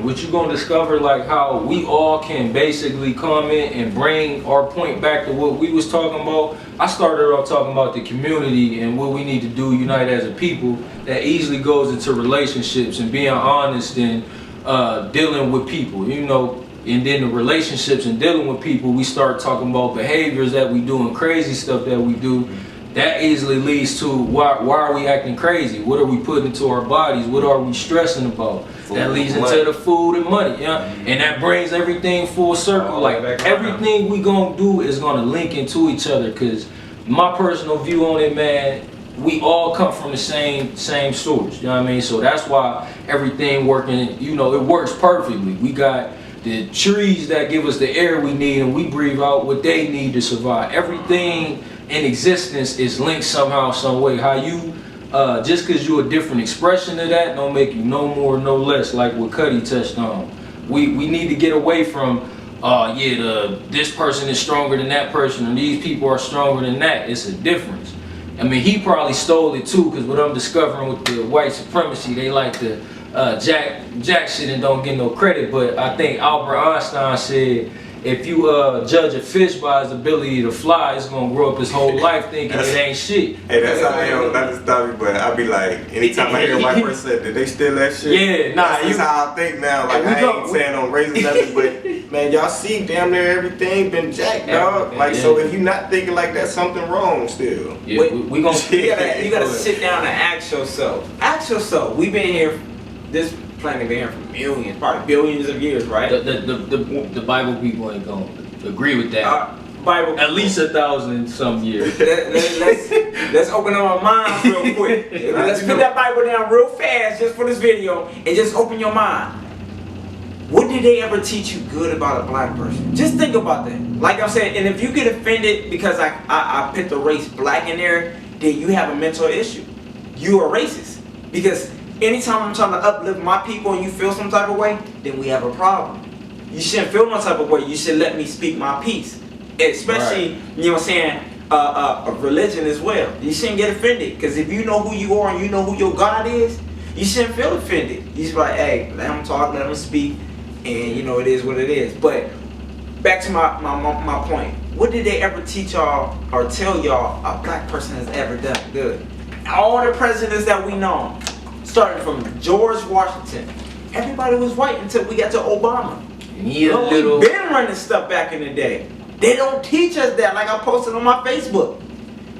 And what you're gonna discover, like how we all can basically come in and bring our point back to what we was talking about. I started off talking about the community and what we need to do, unite as a people. That easily goes into relationships and being honest and dealing with people, you know. And then the relationships and dealing with people, we start talking about behaviors that we do and crazy stuff that we do. That easily leads to why are we acting crazy? What are we putting into our bodies? What are we stressing about? That leads into the food and money, yeah. And that brings everything full circle. Like everything we gonna do is gonna link into each other. Cause my personal view on it, man, we all come from the same source. You know what I mean? So that's why everything working, you know, it works perfectly. We got the trees that give us the air we need, and we breathe out what they need to survive. Everything in existence is linked somehow, some way. How you, just because you're a different expression of that, don't make you no more, no less. Like what Cuddy touched on. We need to get away from, this person is stronger than that person, and these people are stronger than that. It's a difference. I mean, he probably stole it too, because what I'm discovering with the white supremacy, they like to jack shit and don't get no credit. But I think Albert Einstein said, if you judge a fish by his ability to fly, it's gonna grow up his whole life thinking it ain't shit. Hey, that's how I am. Not to stop you, but I be like, anytime I hear a white person say, did they steal that shit? Yeah, nah. That's how I think now. Like, I ain't saying on racist nothing, but man, y'all see damn near everything been jacked, dog. Like, so if you not thinking like that, something wrong still. Yeah, we gonna. You gotta sit down and ask yourself. Ask yourself. We've been here. This planet been here for millions, probably billions of years, right? The Bible people ain't gonna agree with that. Bible at least 1,000 some years. Let's open up our minds real quick. Let's put that Bible down real fast just for this video and just open your mind. What did they ever teach you good about a black person? Just think about that. Like I'm saying, and if you get offended because I put the race black in there, then you have a mental issue. You are racist. Because anytime I'm trying to uplift my people and you feel some type of way, then we have a problem. You shouldn't feel no type of way. You should let me speak my piece. Especially, you know what I'm saying, a religion as well. You shouldn't get offended. Because if you know who you are and you know who your God is, you shouldn't feel offended. You should be like, hey, let him talk, let him speak. And you know, it is what it is. But back to my point. What did they ever teach y'all or tell y'all a black person has ever done good? All the presidents that we know, starting from George Washington, everybody was white until we got to Obama. We've been running stuff back in the day. They don't teach us that, like I posted on my Facebook.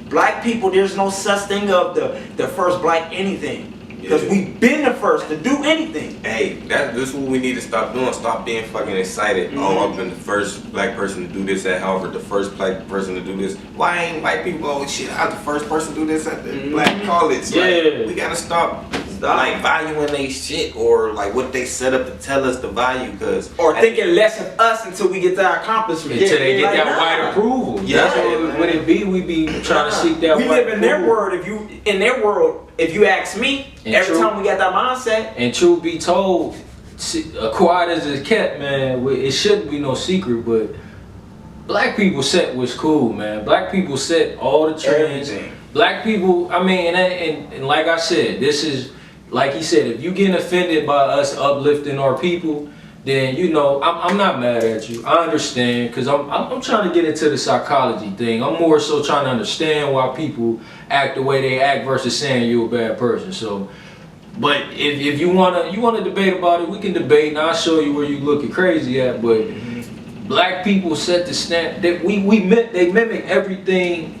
Black people, there's no such thing of the first black anything. Because we've been the first to do anything. Hey, this is what we need to stop doing. Stop being fucking excited. Oh, I've been the first black person to do this at Harvard, the first black person to do this. Why ain't white people, oh shit, I'm the first person to do this at the black college? Yeah. Like, we gotta stop like valuing they shit or like what they set up to tell us the value, or thinking less of us until we get that accomplishment. Until they get that white approval. Yeah. That's what it be. We be trying to seek that we white live in their world. If you ask me, and every time we got that mindset. And truth be told, quiet as it's kept, man, it shouldn't be no secret, but black people set what's cool, man. Black people set all the trends. Everything. Black people, I mean, and like I said, this is, like he said, if you getting offended by us uplifting our people, then you know I'm not mad at you. I understand, because I'm trying to get into the psychology thing. I'm more so trying to understand why people act the way they act versus saying you're a bad person. So, but if you wanna debate about it, we can debate, and I'll show you where you looking crazy at. But black people set the stand. That they mimic everything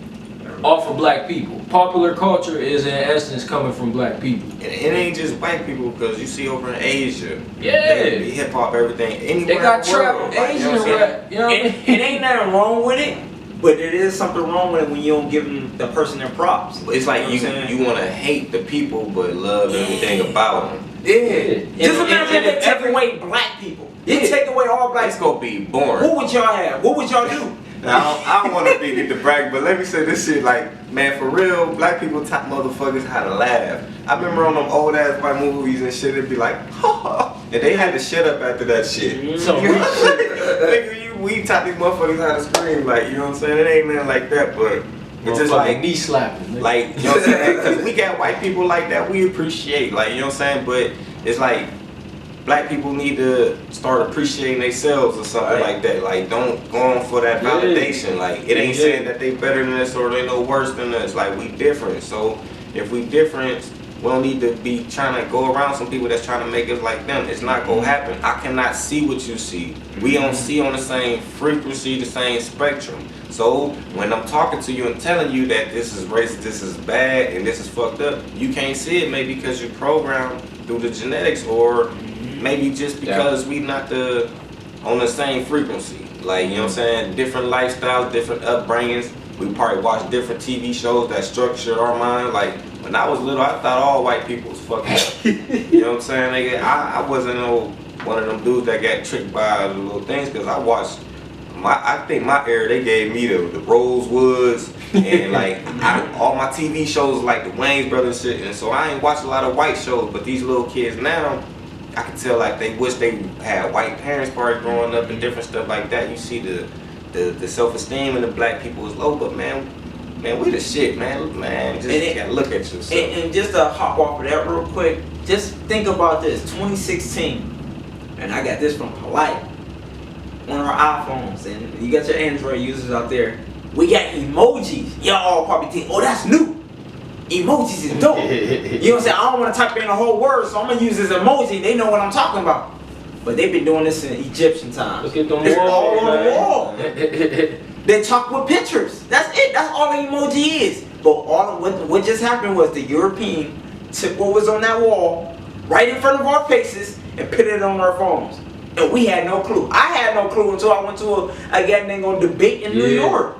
off of black people. Popular culture is in essence coming from black people. And it ain't just white people, because you see over in Asia, yeah, hip hop, everything. Anywhere they got in the world, trap, Asian rap. You know what I mean? It ain't nothing wrong with it, but it is something wrong with it when you don't give them the person their props. It's like you want to hate the people but love everything about them. Yeah. Just imagine if they take away black people. You take away all black people. It's gonna be boring. What would y'all have? What would y'all do? Now, I don't want to be the brag, but let me say this shit, like, man, for real, black people taught motherfuckers how to laugh. I remember on them old ass white movies and shit, it'd be like, and they had to shut up after that shit. So we taught these motherfuckers how to scream, like, you know what I'm saying? It ain't nothing like that, but it's just like knee slapping. Like, you know what I'm saying? Because we got white people like that we appreciate, like, you know what I'm saying? But it's like, black people need to start appreciating themselves or something like that. Like, don't go on for that validation. Like, it ain't saying that they better than us or they no worse than us. Like, we different. So if we different, we don't need to be trying to go around some people that's trying to make us like them. It's not gonna happen. I cannot see what you see. We don't see on the same frequency, the same spectrum. So when I'm talking to you and telling you that this is racist, this is bad, and this is fucked up, you can't see it maybe because you're programmed through the genetics, or maybe just because we not on the same frequency. Like, you know what I'm saying? Different lifestyles, different upbringings. We probably watch different TV shows that structured our mind. Like, when I was little, I thought all white people was fucked up. You know what I'm saying? Nigga, I wasn't one of them dudes that got tricked by the little things, because I watched I think my era, they gave me the Rosewoods and like all my TV shows like the Wayans Brothers shit, and so I ain't watched a lot of white shows. But these little kids now, I can tell like they wish they had white parents probably growing up and different stuff like that. You see the self-esteem in the black people is low, but man, we the shit, man. Just gotta look at yourself. And just to hop off of that real quick, just think about this: 2016, and I got this from Polite. On our iPhones, and you got your Android users out there, we got emojis. Y'all probably think, oh, that's new. Emojis is dope. You know what I'm saying? I don't want to type in a whole word, so I'm gonna use this emoji. They know what I'm talking about. But they've been doing this in Egyptian times. Look at them it's walls, all on man. the wall. They talk with pictures. That's it. That's all the emoji is. But what just happened was the European took what was on that wall right in front of our faces and put it on our phones. And we had no clue. I had no clue until I went to a goddamn on debate in New York.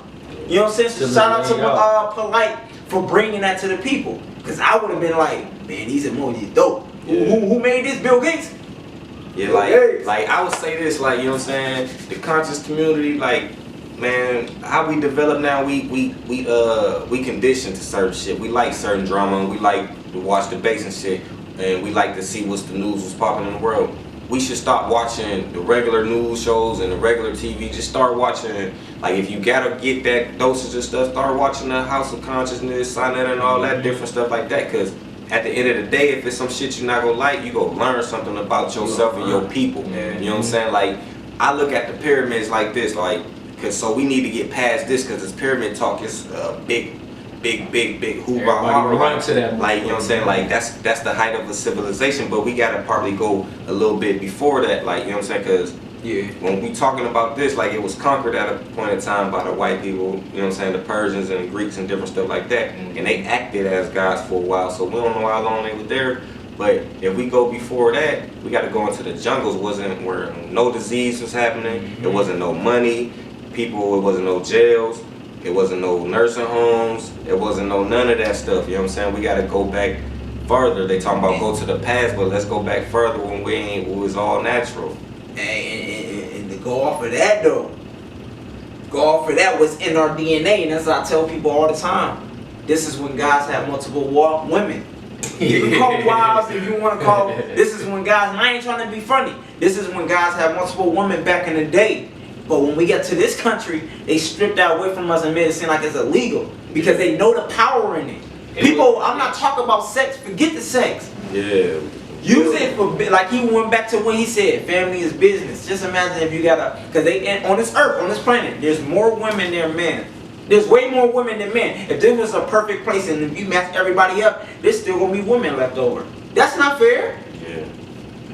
You know what I'm saying? So shout out to Polite for bringing that to the people. Because I would have been like, man, these emojis dope. Who made this? Bill Gates? Yeah, like I would say this, like, you know what I'm saying? The conscious community, like, man, how we develop now, we conditioned to certain shit. We like certain drama, we like to watch debates and shit, and we like to see what's the news, what's popping in the world. We should stop watching the regular news shows and the regular TV. Just start watching, like, if you gotta get that dosage of stuff, start watching the House of Consciousness, Sonnet, and all that different stuff like that. Cause at the end of the day, if it's some shit you're not gonna like, you gonna learn something about yourself and your people. You know what I'm saying? Like, I look at the pyramids like this, like, cause so we need to get past this, cause this pyramid talk is big hoorah. Run to that. Like, you know what I'm saying? Like, that's the height of a civilization, but we gotta probably go a little bit before that, like, you know what I'm saying? Cause when we talking about this, like, it was conquered at a point in time by the white people, you know what I'm saying, the Persians and the Greeks and different stuff like that, and they acted as gods for a while, so we don't know how long they were there. But if we go before that, we gotta go into the jungles, wasn't where no disease was happening, it wasn't no money, it wasn't no jails, it wasn't no nursing homes, it wasn't no none of that stuff, you know what I'm saying? We gotta go back further. They talking about go to the past, but let's go back further when it was all natural. And to go off of that though, what's in our DNA, and that's what I tell people all the time. This is when guys have multiple women. You can call wives if you want to call. This is when guys, and I ain't trying to be funny, this is when guys have multiple women back in the day. But when we get to this country, they stripped that away from us and made it seem like it's illegal because they know the power in it. People, I'm not talking about sex, forget the sex. Yeah. Use it for, like he went back to when he said, family is business. Just imagine if you got because on this earth, on this planet, there's more women than men. There's way more women than men. If this was a perfect place and if you match everybody up, there's still gonna be women left over. That's not fair. Yeah.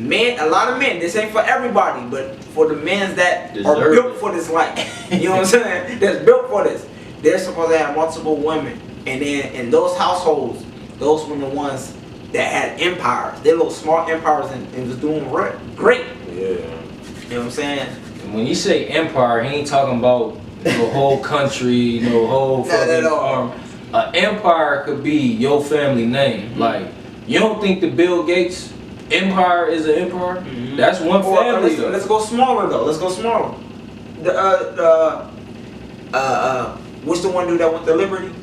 Men, a lot of men, this ain't for everybody, but for the men that are built for this life. You know what I'm saying? That's built for this. They're supposed to have multiple women. And then in those households, those were the ones that had empires. They're little small empires and was doing great. Yeah. You know what I'm saying? When you say empire, he ain't talking about the whole country, no whole fucking arm. An empire could be your family name. Like, you don't think the Bill Gates empire is an empire? That's one family. Let's go smaller though. Let's go smaller. What's the one dude that went to Liberty?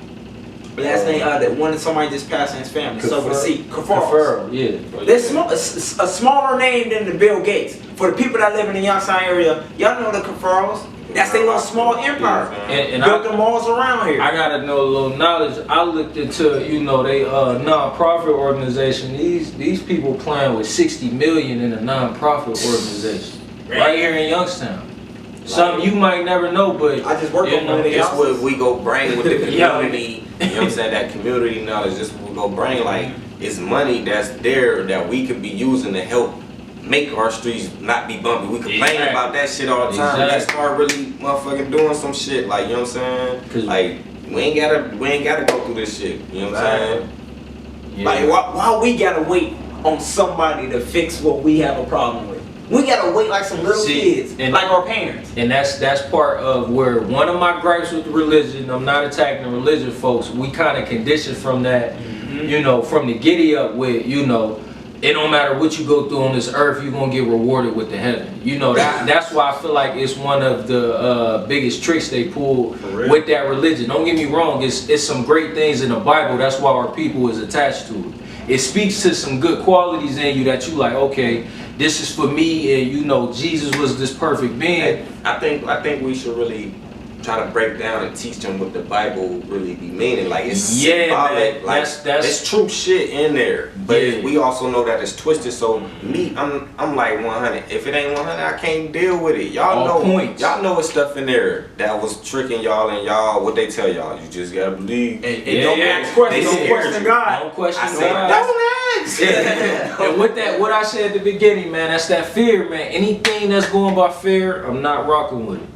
Last name, that one that somebody just passed in his family. Kafar. Yeah. There's a smaller name than the Bill Gates. For the people that live in the Youngstown area, y'all know the Kafaros. That's their little small empire. And Built them walls around here. I gotta know a little knowledge. I looked into, you know, they non-profit organization. These people playing with 60 million in a non-profit organization right here in Youngstown. Something you might never know, but I just worked on one of the That's houses. what we go bring with the community. You know what I'm saying? That community knowledge. This what we go bring. Like, it's money that's there that we could be using to help make our streets not be bumpy. We complain Exactly. about that shit all the time. Let's start really motherfucking doing some shit. Like, you know what I'm saying? Like, we ain't gotta go through this shit. You know what I'm saying? Yeah. Like, why we gotta wait on somebody to fix what we have a problem with? We gotta wait like some little kids, and like our parents. And that's part of where one of my gripes with religion. I'm not attacking the religion, folks. We kind of conditioned from that, you know, from the giddy up with, you know, it don't matter what you go through on this earth, you're gonna get rewarded with the heaven. You know, that's why I feel like it's one of the biggest tricks they pull with that religion. Don't get me wrong, it's some great things in the Bible. That's why our people is attached to it. It speaks to some good qualities in you that you like, okay, this is for me, and you know, Jesus was this perfect being. I think we should really try to break down and teach them what the Bible really be meaning. Like, it's symbolic. Man, like, there's true shit in there, but we also know that it's twisted. So I'm like 100. If it ain't 100, I can't deal with it. Y'all know it's stuff in there that was tricking y'all, and y'all what they tell y'all. You just gotta believe. And don't ask questions. Don't question God. Don't question I say, God. don't ask. And with that, what I said at the beginning, man, that's that fear, man. Anything that's going by fear, I'm not rocking with it.